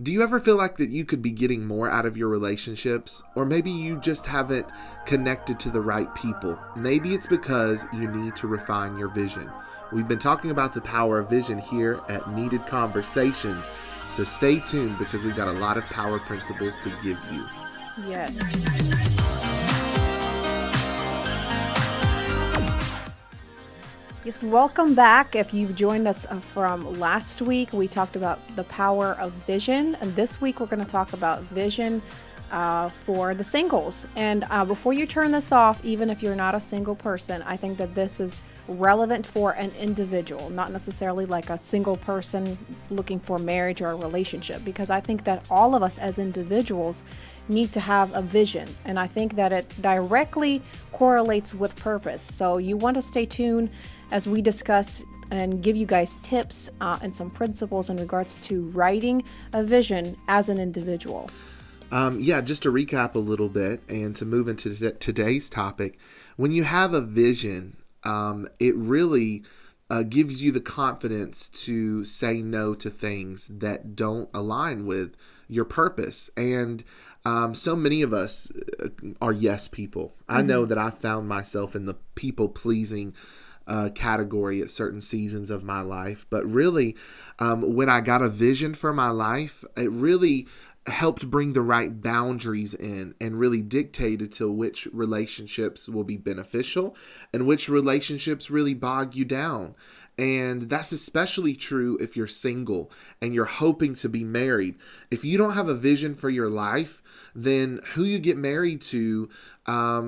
Do you ever feel like that you could be getting more out of your relationships? Or maybe you just haven't connected to the right people. Maybe it's because you need to refine your vision. We've been talking about the power of vision here at Needed Conversations. So stay tuned because we've got a lot of power principles to give you. Yes. Yes, welcome back. If you've joined us from last week, we talked about the power of vision. And this week, we're going to talk about vision for the singles. And before you turn this off, even if you're not a single person, I think that this is relevant for an individual, not necessarily like a single person looking for marriage or a relationship, because I think that all of us as individuals need to have a vision. And I think that it directly correlates with purpose. So you want to stay tuned as we discuss and give you guys tips and some principles in regards to writing a vision as an individual. Just to recap a little bit and to move into today's topic, when you have a vision, it really gives you the confidence to say no to things that don't align with your purpose. And so many of us are yes people. I know that I found myself in the people-pleasing category at certain seasons of my life. But really, when I got a vision for my life, it really helped bring the right boundaries in and really dictated to which relationships will be beneficial and which relationships really bog you down. And that's especially true if you're single and you're hoping to be married. If you don't have a vision for your life, then who you get married to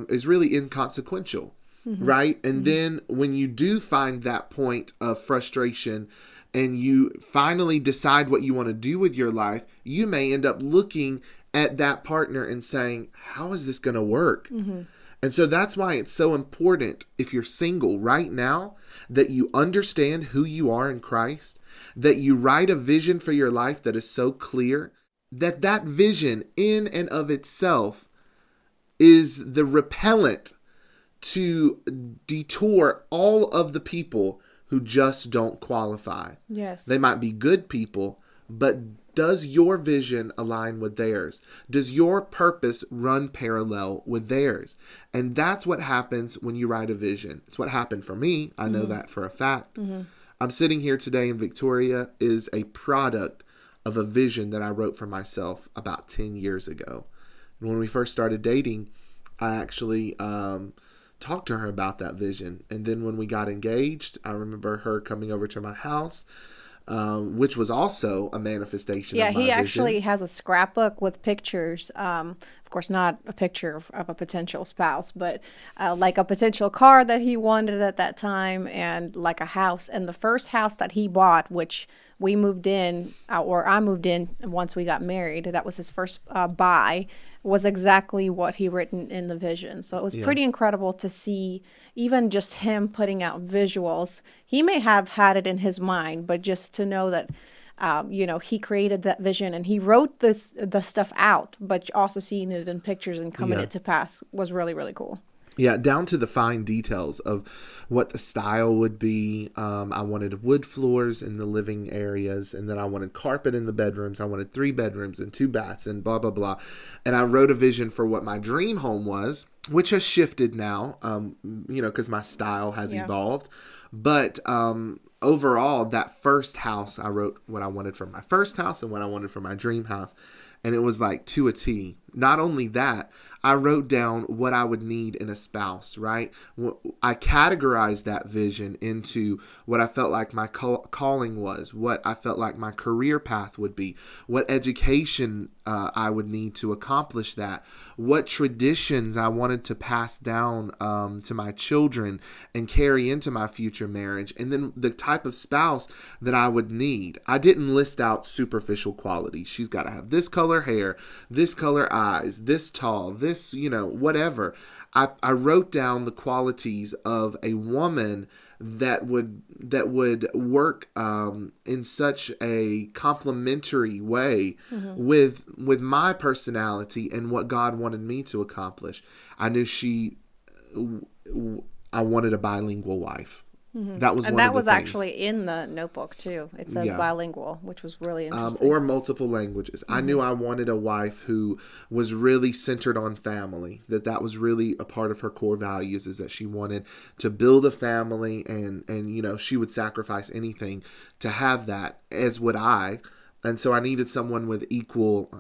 is really inconsequential. Right? And then when you do find that point of frustration and you finally decide what you want to do with your life, you may end up looking at that partner and saying, how is this going to work? And so that's why it's so important, if you're single right now, that you understand who you are in Christ, that you write a vision for your life that is so clear, that that vision in and of itself is the repellent to detour all of the people who just don't qualify. Yes. They might be good people, but does your vision align with theirs? Does your purpose run parallel with theirs? And that's what happens when you write a vision. It's what happened for me. I know that for a fact. I'm sitting here today in Victoria is a product of a vision that I wrote for myself about 10 years ago. And when we first started dating, I actually talked to her about that vision. And then when we got engaged, I remember her coming over to my house, which was also a manifestation of my he vision. actually has a scrapbook with pictures. Of course, not a picture of a potential spouse, but like a potential car that he wanted at that time and like a house. And the first house that he bought, which we moved in, or I moved in once we got married, that was his first buy, was exactly what he written in the vision. So it was pretty incredible to see even just him putting out visuals. He may have had it in his mind, but just to know that, he created that vision and he wrote the stuff out, but also seeing it in pictures and coming it to pass was really, really cool. Yeah, down to the fine details of what the style would be. I wanted wood floors in the living areas, and then I wanted carpet in the bedrooms. I wanted 3 bedrooms and 2 baths and blah, blah, blah. And I wrote a vision for what my dream home was, which has shifted now, because my style has evolved. But overall, that first house, I wrote what I wanted for my first house and what I wanted for my dream house. And it was like to a T. Not only that, I wrote down what I would need in a spouse, right? I categorized that vision into what I felt like my calling was, what I felt like my career path would be, what education I would need to accomplish that, what traditions I wanted to pass down to my children and carry into my future marriage, and then the type of spouse that I would need. I didn't list out superficial qualities. She's got to have this color hair, this color eyes, this tall, this, whatever. I wrote down the qualities of a woman that would work in such a complementary way with my personality and what God wanted me to accomplish. I knew I wanted a bilingual wife. That was And one of that the was things. actually in the notebook too. It says Yeah. bilingual, which was really interesting. Or multiple languages. I knew I wanted a wife who was really centered on family. That was really a part of her core values, is that she wanted to build a family, and she would sacrifice anything to have that, as would I. And so I needed someone with equal,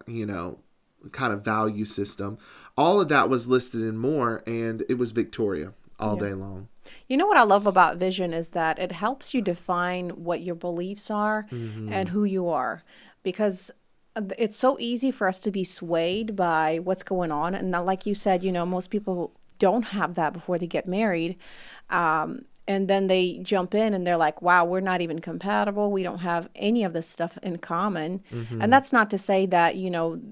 kind of value system. All of that was listed and more, and it was Victoria all Yeah. day long. You know what I love about vision is that it helps you define what your beliefs are and who you are. Because it's so easy for us to be swayed by what's going on. And not, like you said, most people don't have that before they get married. And then they jump in and they're like, wow, we're not even compatible. We don't have any of this stuff in common. And that's not to say that,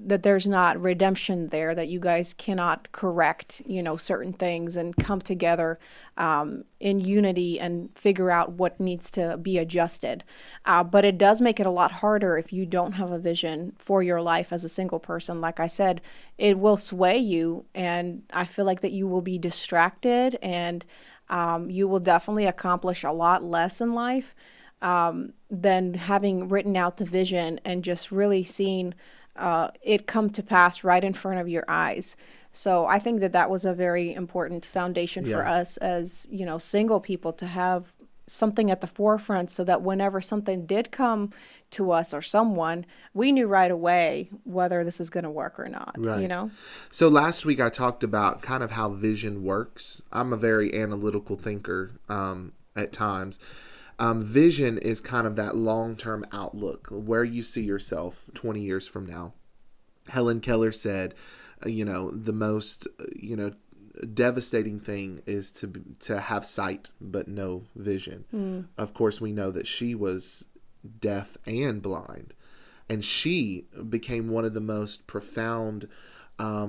that there's not redemption there, that you guys cannot correct, certain things and come together in unity and figure out what needs to be adjusted. But it does make it a lot harder if you don't have a vision for your life as a single person. Like I said, it will sway you. And I feel like that you will be distracted, and you will definitely accomplish a lot less in life than having written out the vision and just really seeing it come to pass right in front of your eyes. So I think that was a very important foundation for Yeah. us as, single people, to have something at the forefront, so that whenever something did come to us or someone, we knew right away whether this is going to work or not. Right. So last week I talked about kind of how vision works. I'm a very analytical thinker at times. Vision is kind of that long-term outlook, where you see yourself 20 years from now. Helen Keller said, the most, devastating thing is to have sight but no vision. Of course, we know that she was deaf and blind, and she became one of the most profound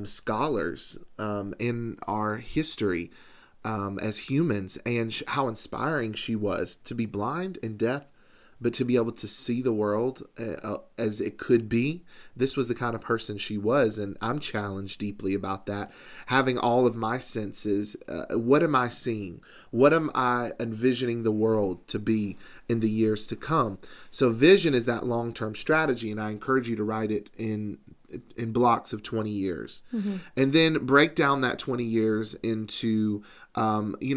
scholars in our history as humans, and how inspiring she was to be blind and deaf, but to be able to see the world as it could be. This was the kind of person she was, and I'm challenged deeply about that. Having all of my senses, what am I seeing? What am I envisioning the world to be in the years to come? So vision is that long-term strategy, and I encourage you to write it in blocks of 20 years. And then break down that 20 years into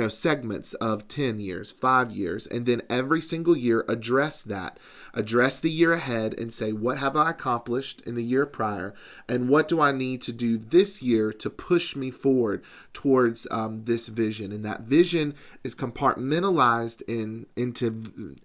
segments of 10 years, 5 years, and then every single year address the year ahead and say, what have I accomplished in the year prior, and what do I need to do this year to push me forward towards this vision? And that vision is compartmentalized into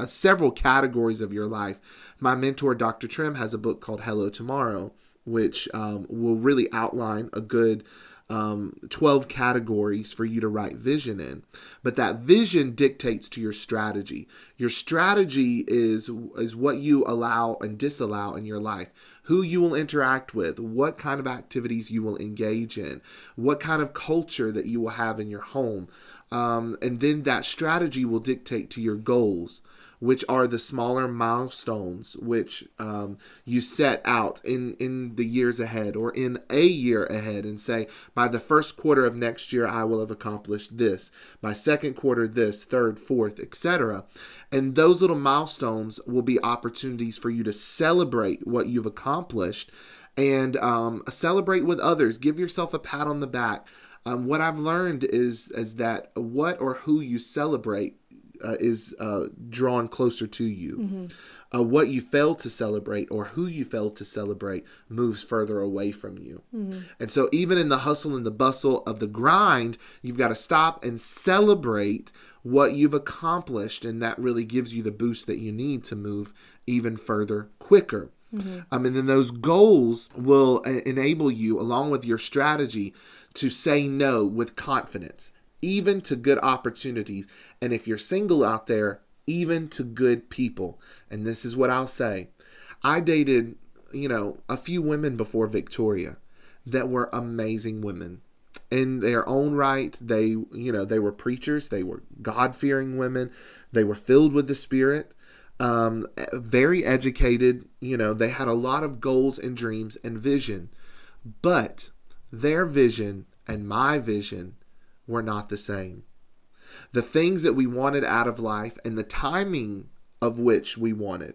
several categories of your life. My mentor, Dr. Trim, has a book called Hello Tomorrow, which will really outline a good 12 categories for you to write vision in. But that vision dictates to your strategy. Your strategy is what you allow and disallow in your life, who you will interact with, what kind of activities you will engage in, what kind of culture that you will have in your home. And then that strategy will dictate to your goals, which are the smaller milestones which you set out in the years ahead, or in a year ahead, and say, by the first quarter of next year, I will have accomplished this. By second quarter, this, third, fourth, etc. And those little milestones will be opportunities for you to celebrate what you've accomplished, and celebrate with others. Give yourself a pat on the back. What I've learned is that what or who you celebrate is drawn closer to you. What you fail to celebrate, or who you fail to celebrate, moves further away from you. And so even in the hustle and the bustle of the grind, you've got to stop and celebrate what you've accomplished, and that really gives you the boost that you need to move even further, quicker. And then those goals will enable you, along with your strategy, to say no with confidence, even to good opportunities. And if you're single out there, even to good people. And this is what I'll say. I dated, a few women before Victoria that were amazing women. In their own right, they were preachers. They were God-fearing women. They were filled with the Spirit. Very educated. They had a lot of goals and dreams and vision. But their vision and my vision were not the same. the things that we wanted out of life, and the timing of which we wanted.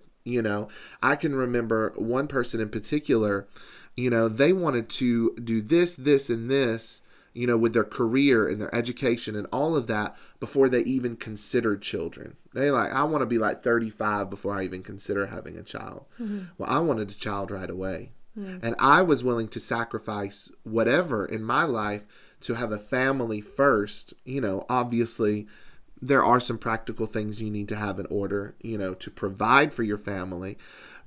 I can remember one person in particular, they wanted to do this, this, and this, with their career and their education and all of that before they even considered children. They I want to be like 35 before I even consider having a child. Mm-hmm. Well, I wanted a child right away. Mm-hmm. And I was willing to sacrifice whatever in my life to have a family first. Obviously, there are some practical things you need to have in order, to provide for your family.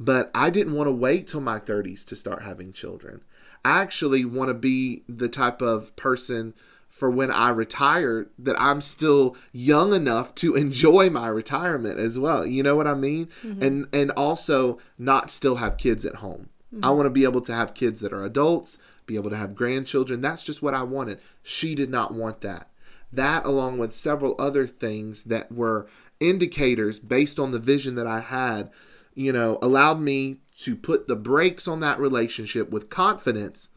But I didn't want to wait till my 30s to start having children. I actually want to be the type of person for when I retire that I'm still young enough to enjoy my retirement as well. You know what I mean? Mm-hmm. And also not still have kids at home. Mm-hmm. I want to be able to have kids that are adults, be able to have grandchildren. That's just what I wanted. She did not want that. That, along with several other things that were indicators based on the vision that I had, allowed me to put the brakes on that relationship with confidence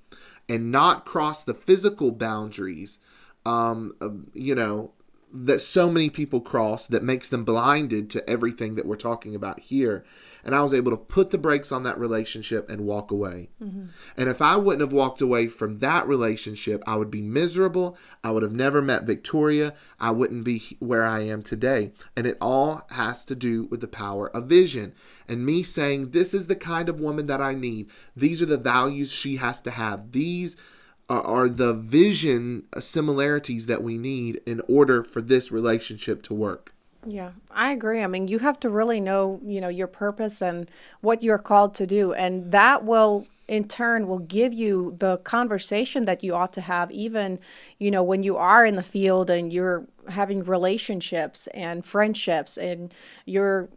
and not cross the physical boundaries, that so many people cross that makes them blinded to everything that we're talking about here. And I was able to put the brakes on that relationship and walk away. Mm-hmm. And if I wouldn't have walked away from that relationship, I would be miserable. I would have never met Victoria. I wouldn't be where I am today. And it all has to do with the power of vision. And me saying, this is the kind of woman that I need. These are the values she has to have. These are the vision similarities that we need in order for this relationship to work. Yeah, I agree. I mean, you have to really know, your purpose and what you're called to do. And that will, in turn, will give you the conversation that you ought to have, even, when you are in the field and you're having relationships and friendships and you're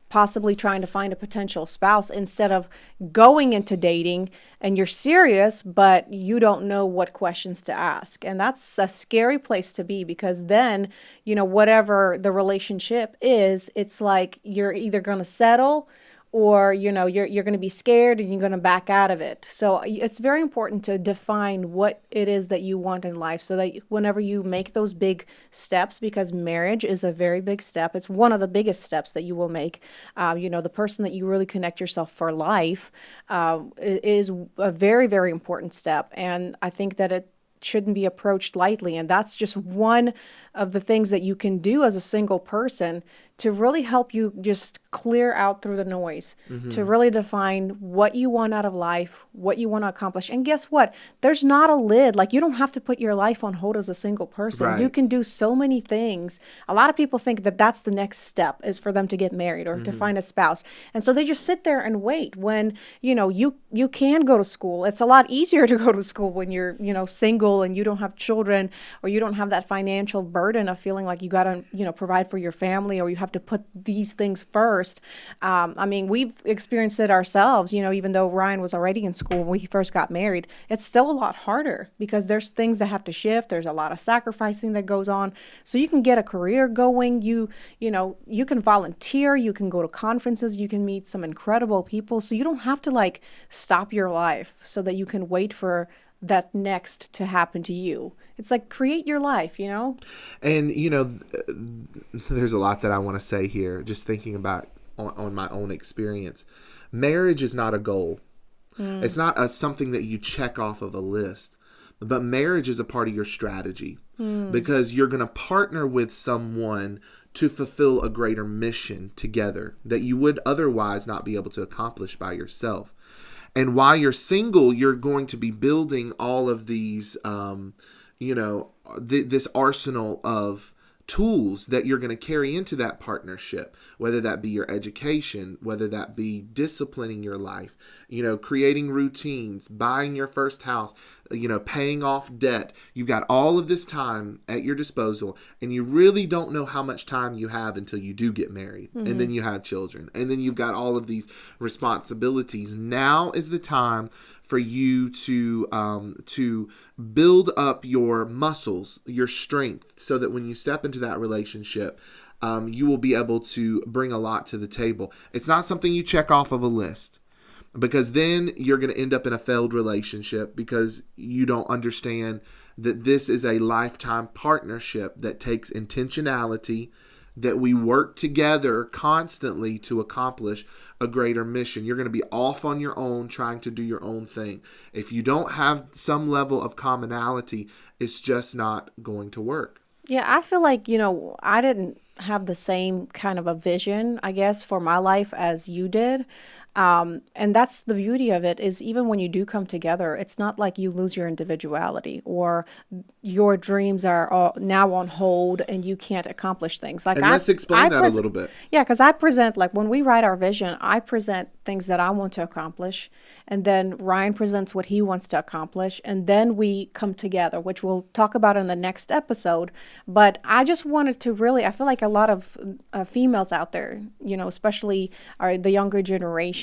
possibly trying to find a potential spouse, instead of going into dating and you're serious, but you don't know what questions to ask. And that's a scary place to be, because then, whatever the relationship is, it's like you're either going to settle or, you're going to be scared and you're going to back out of it. So it's very important to define what it is that you want in life, so that whenever you make those big steps, because marriage is a very big step. It's one of the biggest steps that you will make. The person that you really connect yourself for life is a very, very important step. And I think that it shouldn't be approached lightly. And that's just one of the things that you can do as a single person to really help you just clear out through the noise, mm-hmm. to really define what you want out of life, what you want to accomplish. And guess what? There's not a lid. Like, you don't have to put your life on hold as a single person. Right. You can do so many things. A lot of people think that that's the next step, is for them to get married or mm-hmm. to find a spouse. And so they just sit there and wait when, you can go to school. It's a lot easier to go to school when you're, single and you don't have children, or you don't have that financial burden of feeling like you got to, provide for your family, or you have to put these things first. We've experienced it ourselves, even though Ryan was already in school when we first got married. It's still a lot harder because there's things that have to shift. There's a lot of sacrificing that goes on. So you can get a career going. You can volunteer. You can go to conferences. You can meet some incredible people. So you don't have to stop your life so that you can wait for that next to happen to you. It's like, create your life, And, there's a lot that I want to say here, just thinking about on my own experience. Marriage is not a goal. Mm. It's not something that you check off of a list. But marriage is a part of your strategy, because you're going to partner with someone to fulfill a greater mission together that you would otherwise not be able to accomplish by yourself. And while you're single, you're going to be building all of these, this arsenal of tools that you're going to carry into that partnership, whether that be your education, whether that be disciplining your life, creating routines, buying your first house, paying off debt. You've got all of this time at your disposal, and you really don't know how much time you have until you do get married, mm-hmm. and then you have children, and then you've got all of these responsibilities. Now is the time for you to build up your muscles, your strength, so that when you step into that relationship, you will be able to bring a lot to the table. It's not something you check off of a list. because then you're going to end up in a failed relationship because you don't understand that this is a lifetime partnership that takes intentionality, that we work together constantly to accomplish a greater mission. You're going to be off on your own trying to do your own thing. If you don't have some level of commonality, it's just not going to work. Yeah, I feel like, I didn't have the same kind of a vision, I guess, for my life as you did. And that's the beauty of it, is even when you do come together, it's not like you lose your individuality or your dreams are all now on hold and you can't accomplish things. Like And let's explain that a little bit. Yeah, because I present, like when we write our vision, I present things that I want to accomplish. And then Ryan presents what he wants to accomplish. And then we come together, which we'll talk about in the next episode. But I just wanted to really, I feel like a lot of females out there, especially the younger generation,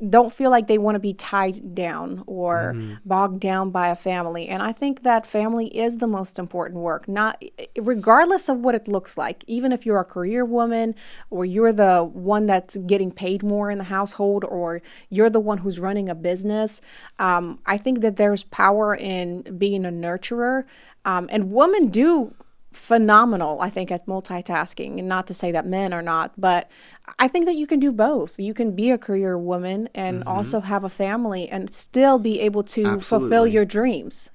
don't feel like they want to be tied down or bogged down by a family. And I think that family is the most important work, not regardless of what it looks like. Even if you're a career woman, or you're the one that's getting paid more in the household, or you're the one who's running a business, I think that there's power in being a nurturer. And women do phenomenal, I think, at multitasking. And not to say that men are not, but I think that you can do both. You can be a career woman and also have a family and still be able to fulfill your dreams,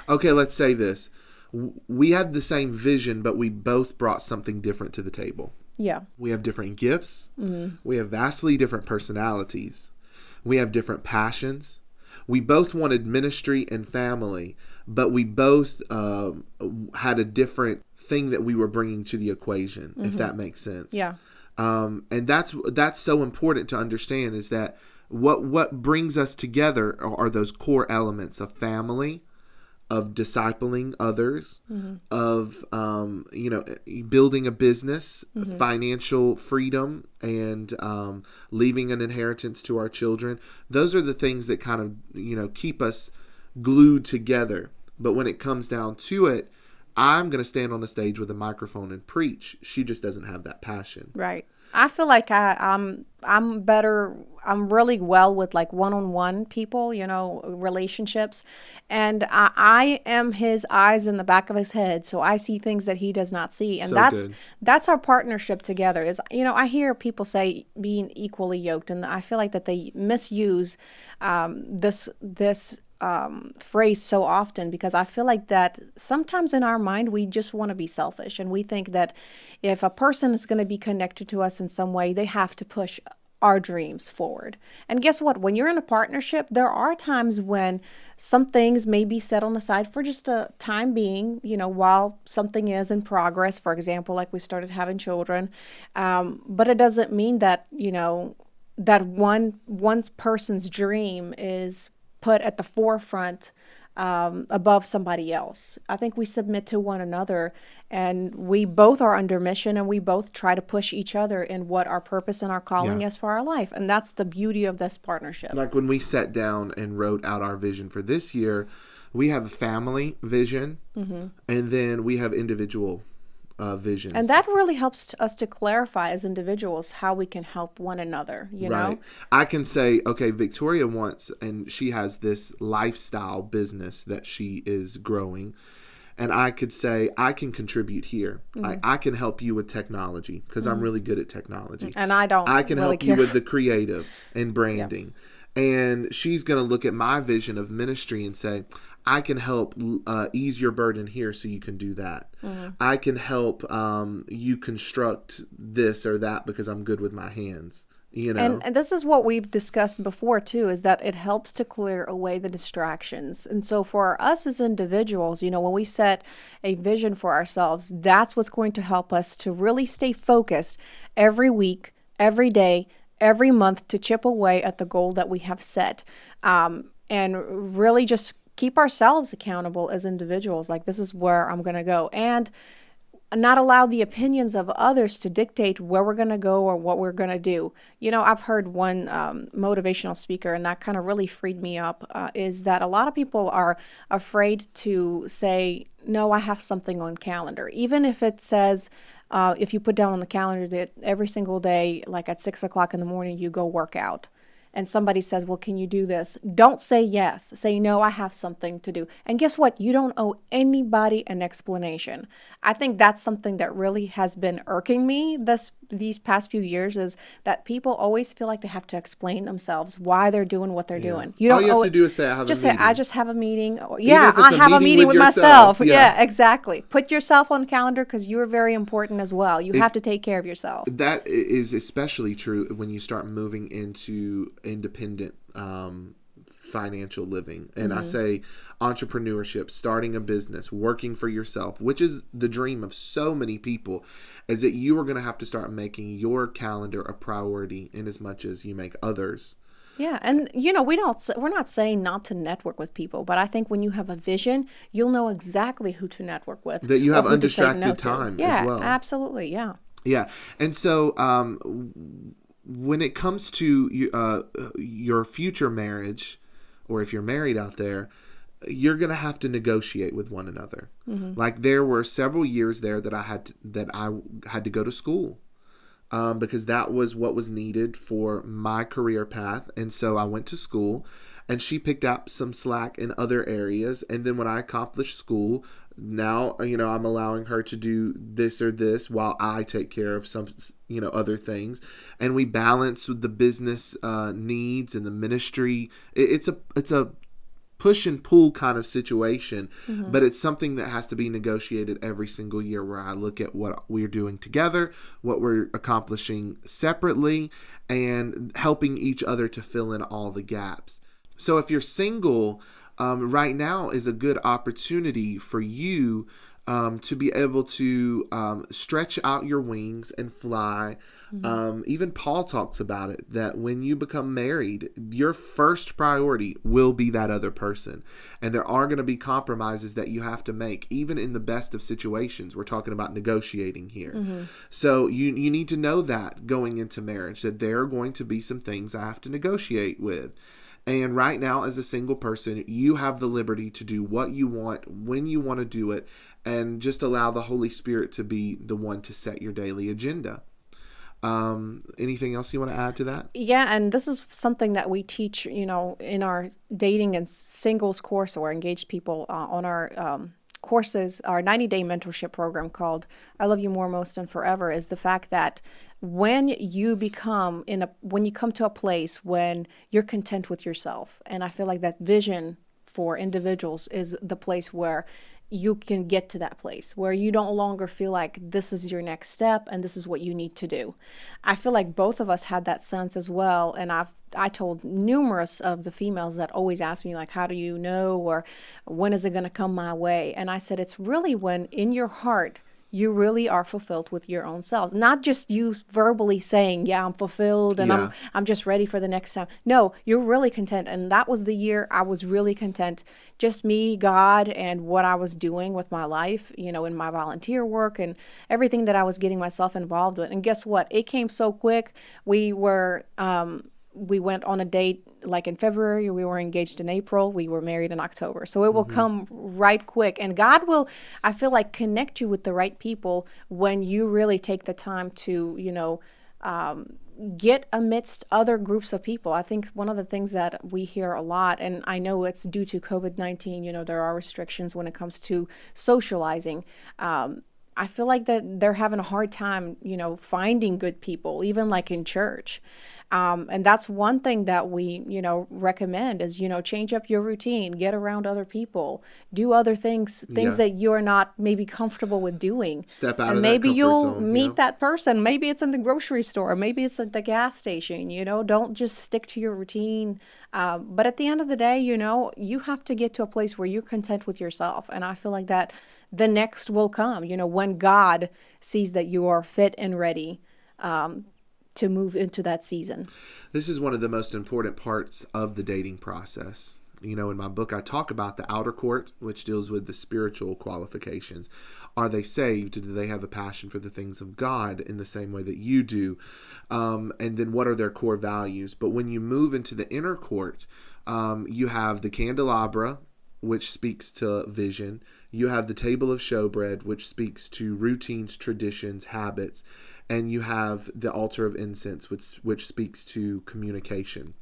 Okay, let's say this. We had the same vision, but we both brought something different to the table. Yeah. We have different gifts. We have vastly different personalities. We have different passions. We both wanted ministry and family, but we both had a different thing that we were bringing to the equation, if that makes sense. Yeah. And that's so important to understand, is that what brings us together are those core elements of family, of discipling others, of building a business, financial freedom, and leaving an inheritance to our children. Those are the things that kind of keep us glued together. But when it comes down to it, I'm going to stand on the stage with a microphone and preach. She just doesn't have that passion. Right. I feel like I'm better. I'm really well with like one-on-one people, relationships. And I am his eyes in the back of his head. So I see things that he does not see. And that's our partnership together is, I hear people say being equally yoked. And I feel like that they misuse this phrase so often, because I feel like that sometimes in our mind we just want to be selfish, and we think that if a person is going to be connected to us in some way, they have to push our dreams forward. And guess what? When you're in a partnership, there are times when some things may be set on the side for just a time being, while something is in progress. For example, like we started having children, but it doesn't mean that that one person's dream is put at the forefront above somebody else. I think we submit to one another, and we both are under mission, and we both try to push each other in what our purpose and our calling is for our life. And that's the beauty of this partnership. Like when we sat down and wrote out our vision for this year, we have a family vision, and then we have individual visions. And that really helps us to clarify as individuals how we can help one another, know? I can say, okay, Victoria wants, and she has this lifestyle business that she is growing. And I could say, I can contribute here. I can help you with technology because I'm really good at technology. And I can really help you with the creative and branding. Yeah. And she's going to look at my vision of ministry and say, I can help ease your burden here so you can do that. I can help you construct this or that because I'm good with my hands. And this is what we've discussed before too, is that it helps to clear away the distractions. And so for us as individuals, when we set a vision for ourselves, that's what's going to help us to really stay focused every week, every day, every month, to chip away at the goal that we have set, and really just keep ourselves accountable as individuals. Like, this is where I'm going to go, and not allow the opinions of others to dictate where we're going to go or what we're going to do. I've heard one motivational speaker, and that kind of really freed me up, is that a lot of people are afraid to say, no, I have something on calendar. Even if it says, if you put down on the calendar that every single day, like at 6 o'clock in the morning, you go work out. and somebody says, well, can you do this? Don't say yes. Say, no, I have something to do. And guess what? You don't owe anybody an explanation. I think that's something that really has been irking me these past few years, is that people always feel like they have to explain themselves why they're doing what they're doing. You All don't you have owe to it. do is say, I have a Just meeting. say, I just have a meeting. Or, Even yeah, if it's I have a meeting with myself. yourself. Yeah, exactly. Put yourself on the calendar, because you're very important as well. You have to take care of yourself. That is especially true when you start moving into independent financial living. And I say entrepreneurship, starting a business, working for yourself, which is the dream of so many people, is that you are going to have to start making your calendar a priority in as much as you make others. Yeah, and we're not saying not to network with people, but I think when you have a vision, you'll know exactly who to network with. That you have or who to say no undistracted to. time Yeah, as well. absolutely, yeah. Yeah. And so when it comes to your future marriage, or if you're married out there, you're going to have to negotiate with one another. Like there were several years there that I had to go to school. Because that was what was needed for my career path. And so I went to school, and she picked up some slack in other areas. And then when I accomplished school, now, I'm allowing her to do this or this while I take care of some, other things. And we balance with the business needs and the ministry. It's a push and pull kind of situation, but it's something that has to be negotiated every single year, where I look at what we're doing together, what we're accomplishing separately, and helping each other to fill in all the gaps. So if you're single, right now is a good opportunity for you to be able to stretch out your wings and fly. Even Paul talks about it, that when you become married, your first priority will be that other person. And there are going to be compromises that you have to make, even in the best of situations. We're talking about negotiating here. So you need to know that going into marriage, that there are going to be some things I have to negotiate with. And right now, as a single person, you have the liberty to do what you want, when you want to do it, and just allow the Holy Spirit to be the one to set your daily agenda. Anything else you want to add to that? Yeah, and this is something that we teach, in our dating and singles course, or engaged people on our courses. Our 90-day mentorship program called I Love You More, Most, and Forever is the fact that when you come to a place when you're content with yourself, and I feel like that vision for individuals is the place where you can get to that place where you don't longer feel like this is your next step and this is what you need to do. I feel like both of us had that sense as well. And I told numerous of the females that always ask me, like, how do you know, or when is it going to come my way? And I said, it's really when in your heart, you really are fulfilled with your own selves. Not just you verbally saying, yeah, I'm fulfilled and I'm just ready for the next time. No, you're really content. And that was the year I was really content. Just me, God, and what I was doing with my life, in my volunteer work and everything that I was getting myself involved with. And guess what? It came so quick. We went on a date like in February. We were engaged in April. We were married in October. So it will come right quick. And God will, I feel like, connect you with the right people when you really take the time to, get amidst other groups of people. I think one of the things that we hear a lot, and I know it's due to COVID-19, there are restrictions when it comes to socializing. I feel like that they're having a hard time, finding good people, even like in church. And that's one thing that we, recommend is, change up your routine, get around other people, do other things that you're not maybe comfortable with doing. Step out and of maybe that comfort you'll zone, meet that person. Maybe it's in the grocery store. Maybe it's at the gas station, don't just stick to your routine. But at the end of the day, you have to get to a place where you're content with yourself. And I feel like that the next will come, when God sees that you are fit and ready, to move into that season. This is one of the most important parts of the dating process. In my book, I talk about the outer court, which deals with the spiritual qualifications. Are they saved? Do they have a passion for the things of God in the same way that you do? And then what are their core values? But when you move into the inner court, you have the candelabra, which speaks to vision. You have the table of showbread, which speaks to routines, traditions, habits. and you have the altar of incense, which speaks to communication.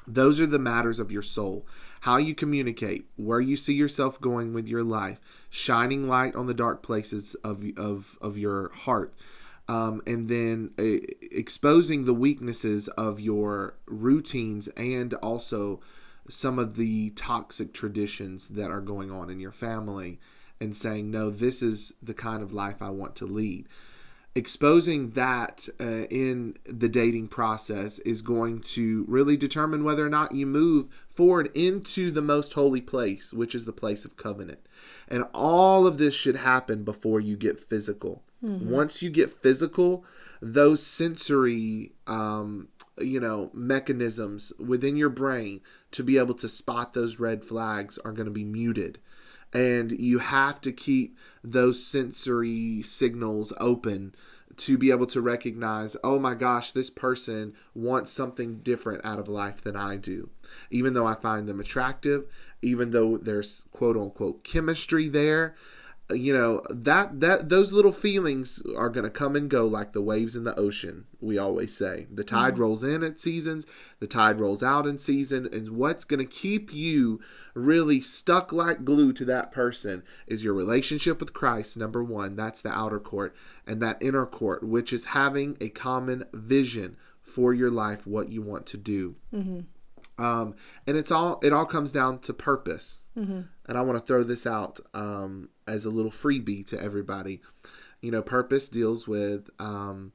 Those are the matters of your soul. How you communicate, where you see yourself going with your life, shining light on the dark places of your heart, and then exposing the weaknesses of your routines and also some of the toxic traditions that are going on in your family, and saying, no, this is the kind of life I want to lead. Exposing that in the dating process is going to really determine whether or not you move forward into the most holy place, which is the place of covenant. And all of this should happen before you get physical. Once you get physical, those sensory mechanisms within your brain to be able to spot those red flags are going to be muted. And you have to keep those sensory signals open to be able to recognize, oh my gosh, this person wants something different out of life than I do. Even though I find them attractive, even though there's quote unquote chemistry there, that those little feelings are going to come and go like the waves in the ocean, we always say. The tide rolls in at seasons, the tide rolls out in season, and what's going to keep you really stuck like glue to that person is your relationship with Christ, number one. That's the outer court. And that inner court, which is having a common vision for your life, what you want to do. And it all comes down to purpose. And I want to throw this out as a little freebie to everybody. Purpose deals with, a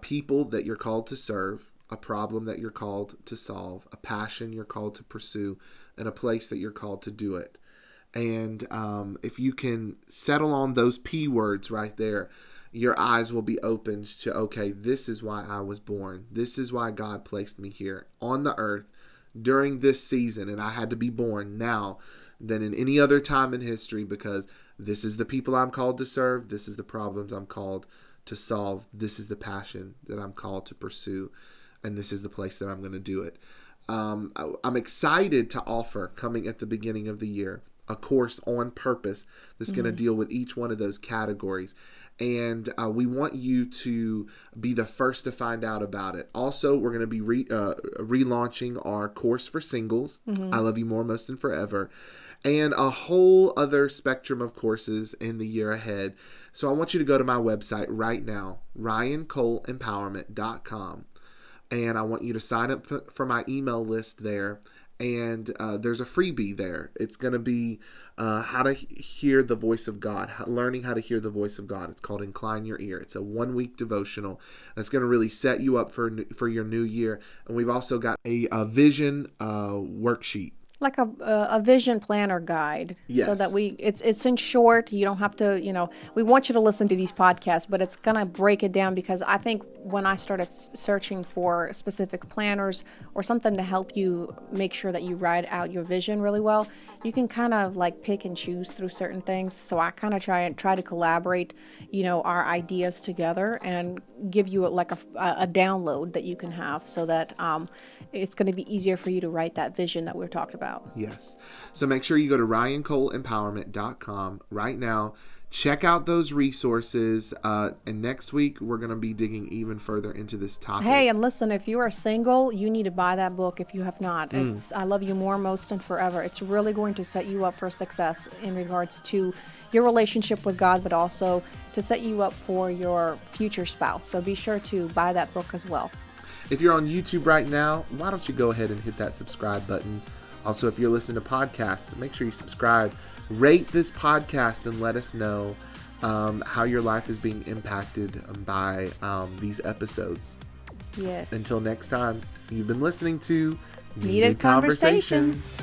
people that you're called to serve, a problem that you're called to solve, a passion you're called to pursue, and a place that you're called to do it. And if you can settle on those P words right there, your eyes will be opened to, okay, this is why I was born. This is why God placed me here on the earth during this season. And I had to be born now than in any other time in history, because this is the people I'm called to serve. This is the problems I'm called to solve. This is the passion that I'm called to pursue. And this is the place that I'm going to do it. I'm excited to offer, coming at the beginning of the year, a course on purpose that's going to deal with each one of those categories. And we want you to be the first to find out about it. Also, we're going to be relaunching our course for singles, I Love You More, Most, and Forever, and a whole other spectrum of courses in the year ahead. So I want you to go to my website right now, ryancoleempowerment.com, and I want you to sign up for my email list there. And there's a freebie there. It's going to be how to hear the voice of God, learning how to hear the voice of God. It's called Incline Your Ear. It's a 1-week devotional that's going to really set you up for your new year. And we've also got a vision worksheet. Like a vision planner guide. Yes. So that it's in short. You don't have to, we want you to listen to these podcasts, but it's going to break it down, because I think when I started searching for specific planners or something to help you make sure that you write out your vision really well, you can kind of like pick and choose through certain things. So I kind of try to collaborate, our ideas together and give you a download that you can have, so that it's going to be easier for you to write that vision that we're talking about. Yes. So make sure you go to ryancoleempowerment.com right now. Check out those resources. And next week, we're going to be digging even further into this topic. Hey, and listen, if you are single, you need to buy that book if you have not. It's I Love You More, Most, and Forever. It's really going to set you up for success in regards to your relationship with God, but also to set you up for your future spouse. So be sure to buy that book as well. If you're on YouTube right now, why don't you go ahead and hit that subscribe button? Also, if you're listening to podcasts, make sure you subscribe. Rate this podcast and let us know how your life is being impacted by these episodes. Yes. Until next time, you've been listening to Needed Conversations.